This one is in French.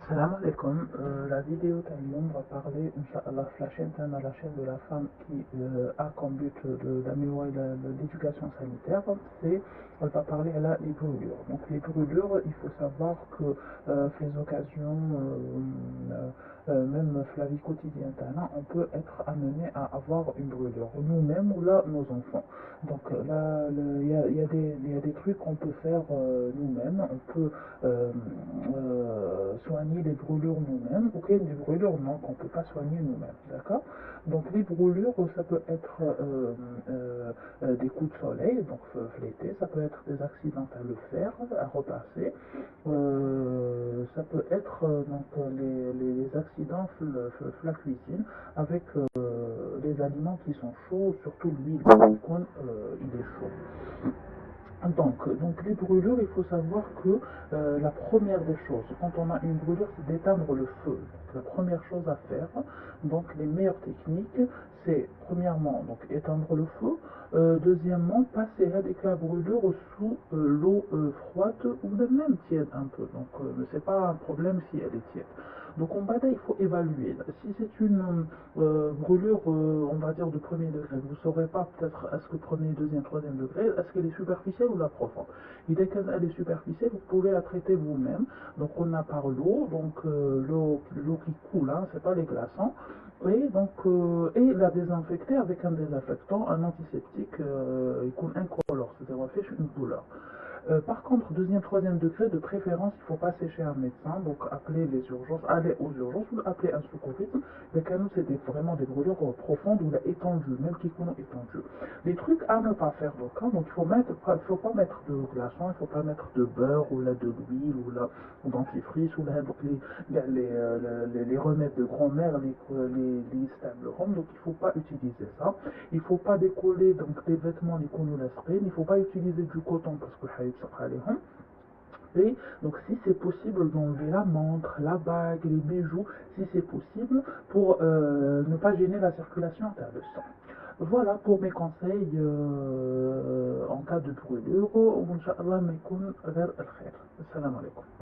Salam alaikum. La vidéo d'Alioum va parler, Inch'Allah, la chaîne de la femme qui a comme but d'améliorer l'éducation sanitaire. Elle va parler là, les brûlures. Donc, les brûlures, il faut savoir que les occasions, même la vie quotidienne, on peut être amené à avoir une brûlure, nous-mêmes ou là, nos enfants. Donc, là, il y a des trucs qu'on peut faire nous-mêmes. On peut soigner les brûlures nous-mêmes, ou qu'il y ait des brûlures non, qu'on ne peut pas soigner nous-mêmes, d'accord? Donc les brûlures, ça peut être des coups de soleil, donc l'été, ça peut être des accidents à le faire, à repasser, ça peut être les accidents la cuisine avec les aliments qui sont chauds, surtout l'huile, quand il est chaud. Donc les brûlures, il faut savoir que la première des choses, quand on a une brûlure, c'est d'éteindre le feu. Donc, la première chose à faire, donc les meilleures techniques, c'est premièrement donc éteindre le feu, deuxièmement passer avec la brûlure sous l'eau froide ou même tiède un peu. Donc c'est pas un problème si elle est tiède. Donc en bas il faut évaluer. Si c'est une brûlure, on va dire de premier degré, vous ne saurez pas peut-être est-ce que premier, deuxième, troisième degré, est-ce qu'elle est superficielle ou la profonde. Et dès qu'elle est superficielle, vous pouvez la traiter vous-même. Donc on a par l'eau, donc l'eau qui coule, hein, c'est pas les glaçons. Et la désinfecter avec un désinfectant, un antiseptique, incolore, c'est-à-dire on fait une couleur. Par contre, deuxième, troisième degré, de préférence, il ne faut pas sécher un médecin, donc appeler les urgences, aller aux urgences ou appeler un secouriste. Les canaux, c'est vraiment des brûlures profondes ou la étendue, même qui sont étendues. Les trucs à ne pas faire donc, hein, donc il faut pas mettre de glaçons, il ne faut pas mettre de beurre ou là de l'huile ou là dentifrice ou là donc les remèdes de grand-mère, les stablerons, donc il ne faut pas utiliser ça. Il ne faut pas décoller donc les vêtements, les conolastérines, il ne faut pas utiliser du coton parce que et donc si c'est possible d'enlever la montre, la bague, les bijoux, si c'est possible, pour ne pas gêner la circulation interne. Voilà pour mes conseils en cas de brûlure. Inch'Allah, ma يكون غير الخير. Salam alaikum.